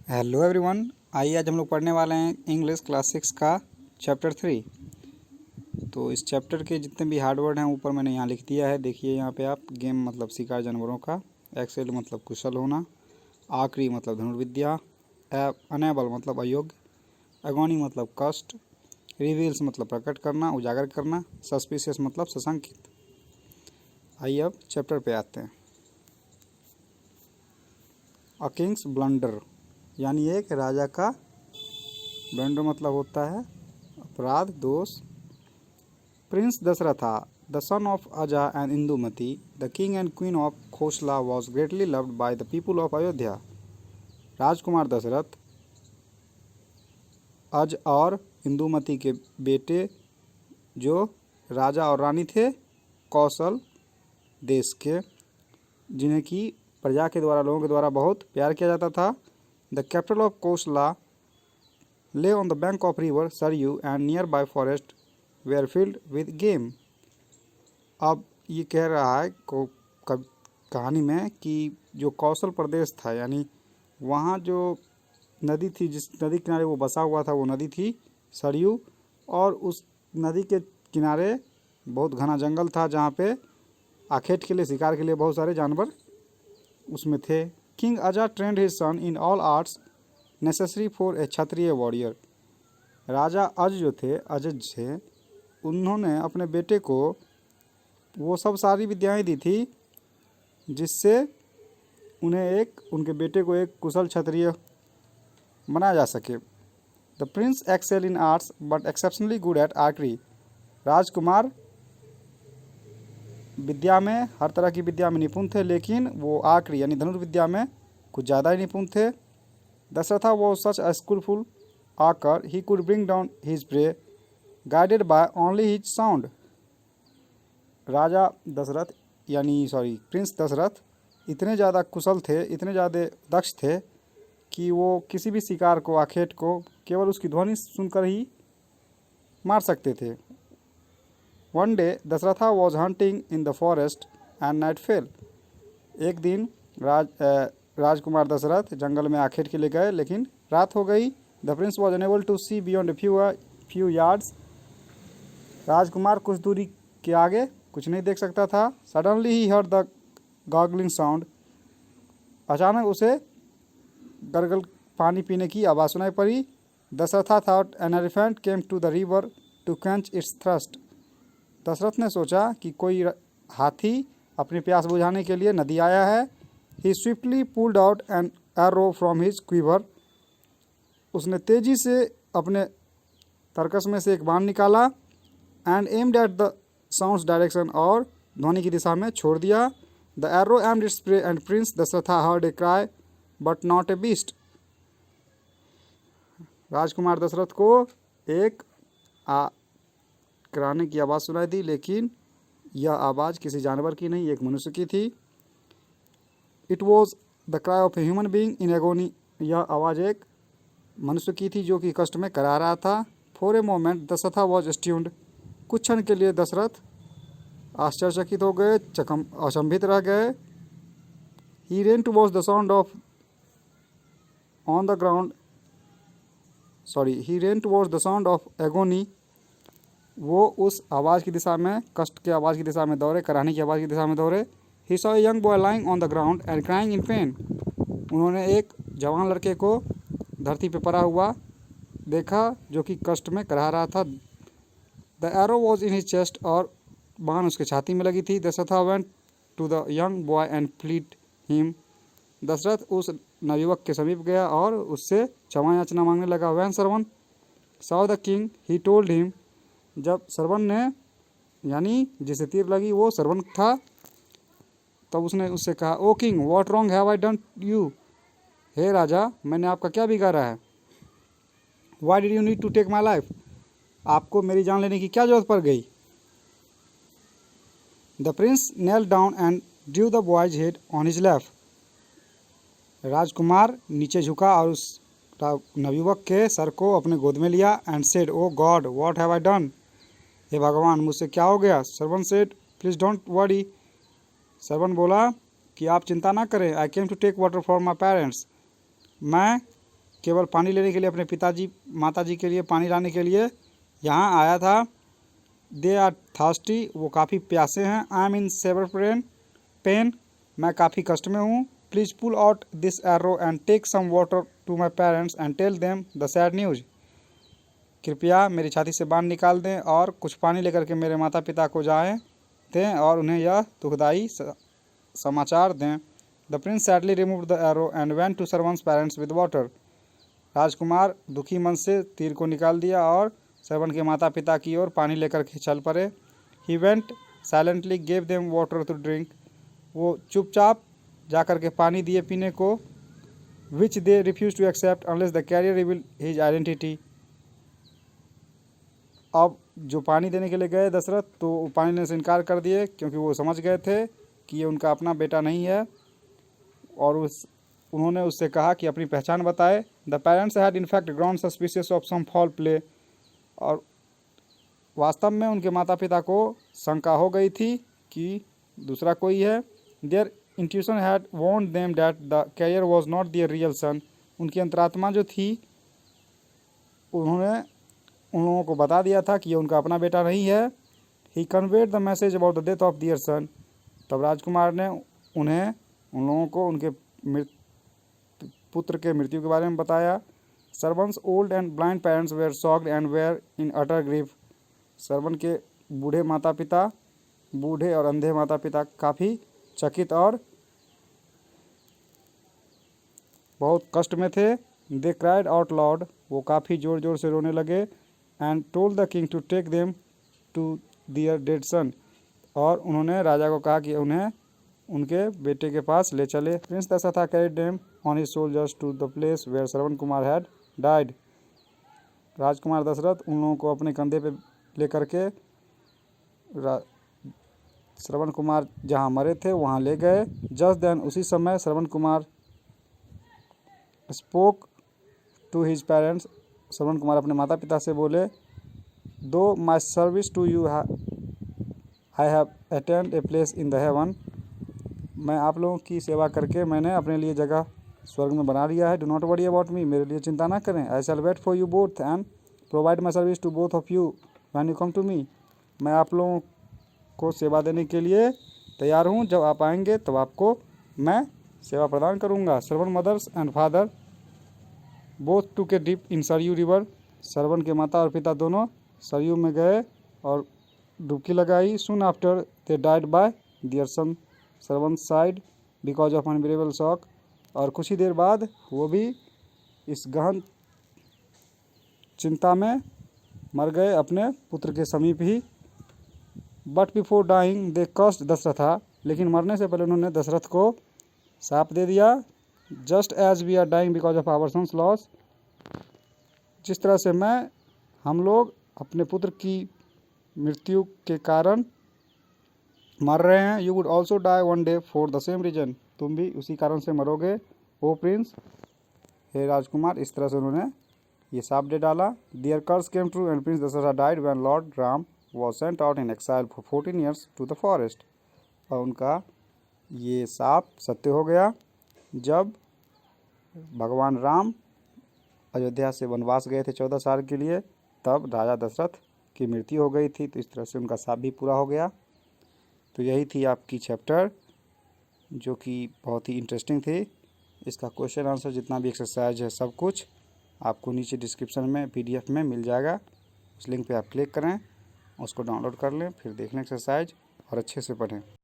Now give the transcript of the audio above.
Hello everyone. आइए आज हम लोग पढ़ने वाले हैं इंग्लिश क्लास 6 का चैप्टर 3। तो इस चैप्टर के जितने भी हार्ड वर्ड हैं ऊपर मैंने यहाँ लिख दिया है। देखिए यहाँ पे आप। गेम मतलब शिकार जानवरों का, एक्सेल मतलब कुशल होना, आखिरी मतलब धनुर्विद्या, अनेबल मतलब अयोग्य, एगोनी मतलब कष्ट, रिवील्स मतलब प्रकट करना, उजागर करना, सस्पिशियस मतलब सशंकित। आइए अब चैप्टर पे आते हैं। अ किंग्स ब्लंडर यानी एक राजा का ब्लंडर मतलब होता है अपराध, दोष। Prince Dasharatha, the son of Aja and Indumati, the king and queen of Kosala was greatly loved by the people of Ayodhya. राजकुमार दशरथ अज और इंदुमती के बेटे जो राजा और रानी थे कौशल देश के, जिन्हें की प्रजा के द्वारा, लोगों के द्वारा बहुत प्यार किया जाता था। The capital of Kosala lay on the bank of river Saryu and nearby forest were filled with game। अब ये कह रहा है कहानी में कि जो कौशल प्रदेश था, यानी वहाँ जो नदी थी, जिस नदी किनारे वो बसा हुआ था, वो नदी थी सरयू। और उस नदी के किनारे बहुत घना जंगल था, जहाँ पे आखेट के लिए, शिकार के लिए बहुत सारे जानवर उसमें थे। King Aja trained his son in all arts necessary for a kshatriya warrior. राजा अजज थे, उन्होंने अपने बेटे को वो सब सारी विद्याएं दी थी जिससे उनके बेटे को एक कुशल क्षत्रिय बनाया जा सके। The prince excel in arts but exceptionally good at archery. राजकुमार विद्या में, हर तरह की विद्या में निपुण थे, लेकिन वो आर्चरी यानी धनुर्विद्या में कुछ ज़्यादा ही निपुण थे। Dasharatha was such a skillful archer he could bring down his prey guided by only his sound। राजा दशरथ प्रिंस दशरथ इतने ज़्यादा कुशल थे, इतने ज़्यादा दक्ष थे कि वो किसी भी शिकार को, आखेट को केवल उसकी ध्वनि सुनकर ही मार सकते थे। One day Dasharatha was hunting in the forest and night fail. एक दिन राजकुमार दशरथ जंगल में आखेट के लिए गए, लेकिन रात हो गई। The prince was unable to see beyond few yards. राजकुमार कुछ दूरी के आगे कुछ नहीं देख सकता था। Suddenly he heard the gargling sound. अचानक उसे गरगल पानी पीने की आवाज़ सुनाई पड़ी। Dasharatha thought an elephant came to the river to quench its thrust. Dasharath ने सोचा कि कोई हाथी अपनी प्यास बुझाने के लिए नदी आया है। He swiftly pulled out an arrow from his quiver। उसने तेजी से अपने तरकस में से एक बाण निकाला। And aimed at the sound's direction, और ध्वनि की दिशा में छोड़ दिया। The arrow aimed its prey and prince Dasharatha heard a cry but not a beast. राजकुमार दशरथ को एक कराने की आवाज़ सुनाई दी, लेकिन यह आवाज़ किसी जानवर की नहीं, एक मनुष्य की थी। It was the cry of a human being in agony. यह आवाज़ एक मनुष्य की थी जो कि कष्ट में करा रहा था। For a moment Dasharatha was stunned. कुछ क्षण के लिए दशरथ आश्चर्यचकित हो गए, अचंभित रह गए। He ran towards the sound of on the ground he ran towards the sound of agony. वो उस आवाज़ की दिशा में, कष्ट की आवाज़ की दिशा में दौड़े, कराने की आवाज़ की दिशा में दौड़े। He saw a young boy lying on the ground and crying in pain। उन्होंने एक जवान लड़के को धरती पर पड़ा हुआ देखा जो कि कष्ट में कराह रहा था। The arrow was in his chest, और बाण उसके छाती में लगी थी। Dasharatha went to the young boy and plead him। Dasharath उस नवयुवक के समीप गया और उससे क्षमा याचना मांगने लगा। When Sarvan saw the king, he told him। जब सरवन ने, यानी जिसे तीर लगी वो सरवन था, तब उसने उससे कहा, O king what wrong have I done you. हे राजा, मैंने आपका क्या बिगाड़ा है। Why did you need to take my life. आपको मेरी जान लेने की क्या जरूरत पड़ गई। The prince knelt down and drew the boy's head on his lap. राजकुमार नीचे झुका और उस नवयुवक के सर को अपने गोद में लिया। And said, O God what have I done. हे भगवान, मुझसे क्या हो गया। Shravan said, please don't worry. Shravan बोला कि आप चिंता ना करें। I came to take water for my parents. मैं केवल पानी लेने के लिए, अपने पिताजी माताजी के लिए पानी लाने के लिए यहाँ आया था। दे आर थार्स्टी, वो काफ़ी प्यासे हैं। I am in severe pain, मैं काफ़ी कष्ट में हूँ। Please pull out this arrow and take some water to my parents and tell them the sad news. कृपया मेरी छाती से बाण निकाल दें और कुछ पानी लेकर के मेरे माता पिता को जाएं दें और उन्हें यह दुखदाई समाचार दें। The prince sadly removed the arrow and went to servant's parents with water. राजकुमार दुखी मन से तीर को निकाल दिया और सर्वंट के माता पिता की ओर पानी लेकर के चल पड़े। He went silently gave them water to drink, वो चुपचाप जाकर के पानी दिए पीने को। Which they refuse to accept unless the carrier reveal his identity. अब जो पानी देने के लिए गए दशरथ, तो पानी देने से इनकार कर दिए क्योंकि वो समझ गए थे कि ये उनका अपना बेटा नहीं है। और उन्होंने उससे कहा कि अपनी पहचान बताए। The parents had in fact ground suspicious of some foul play, और वास्तव में उनके माता पिता को शंका हो गई थी कि दूसरा कोई है। Their intuition had warned them that the carrier was not their real son. उनकी अंतरात्मा जो थी, उन्होंने उन लोगों को बता दिया था कि ये उनका अपना बेटा नहीं है। He conveyed the message about the death of their son. तब राजकुमार ने उन्हें उन लोगों को उनके पुत्र के मृत्यु के बारे में बताया। Servants old and blind parents were shocked and were in utter grief. Shravan के बूढ़े और अंधे माता पिता काफ़ी चकित और बहुत कष्ट में थे। दे क्राइड आउट लाउड, वो काफ़ी ज़ोर ज़ोर से रोने लगे। And told the king to take them to their dead son, और उन्होंने राजा को कहा कि उन्हें उनके बेटे के पास ले चले। Prince Dasharath carried them on his shoulders to the place where Shravan Kumar had died. राजकुमार दशरथ उन लोगों को अपने कंधे पे लेकर के श्रवण कुमार जहाँ मरे थे वहाँ ले गए। जस्ट देन, उसी समय Shravan Kumar spoke to his parents, Shravan Kumar अपने माता पिता से बोले, due my service to you I have attained a place in the heaven. मैं आप लोगों की सेवा करके मैंने अपने लिए जगह स्वर्ग में बना लिया है। Do not worry about me, मेरे लिए चिंता ना करें। I shall wait for you both and provide my service to both of you when you come to me. मैं आप लोगों को सेवा देने के लिए तैयार हूँ, जब आप आएंगे तब आपको मैं सेवा प्रदान करूँगा। Shravan mothers and father both took a dip in Sarayu river. Shravan के माता और पिता दोनों सरयू में गए और डुबकी लगाई। Soon after they died by their son Shravan side because of unbearable shock, और कुछ ही देर बाद वो भी इस गहन चिंता में मर गए अपने पुत्र के समीप ही। But before dying they cursed Dasharatha, लेकिन मरने से पहले उन्होंने दशरथ को शाप दे दिया। Just as we are dying because of our son's loss, जिस तरह से हम लोग अपने पुत्र की मृत्यु के कारण मर रहे हैं। You would also die one day for the same reason, तुम भी उसी कारण से मरोगे ओ प्रिंस, हे राजकुमार। इस तरह से उन्होंने ये शाप दे डाला। Their curse came true and prince Dasharath died when lord Ram was sent out in exile for 14 years to the forest. और उनका ये शाप सत्य हो गया जब भगवान राम अयोध्या से वनवास गए थे 14 साल के लिए, तब राजा दशरथ की मृत्यु हो गई थी। तो इस तरह से उनका शाप भी पूरा हो गया। तो यही थी आपकी चैप्टर, जो कि बहुत ही इंटरेस्टिंग थी। इसका क्वेश्चन आंसर जितना भी एक्सरसाइज है सब कुछ आपको नीचे डिस्क्रिप्शन में PDF में मिल जाएगा। उस लिंक पे आप क्लिक करें, उसको डाउनलोड कर लें, फिर देख लें एक्सरसाइज और अच्छे से पढ़ें।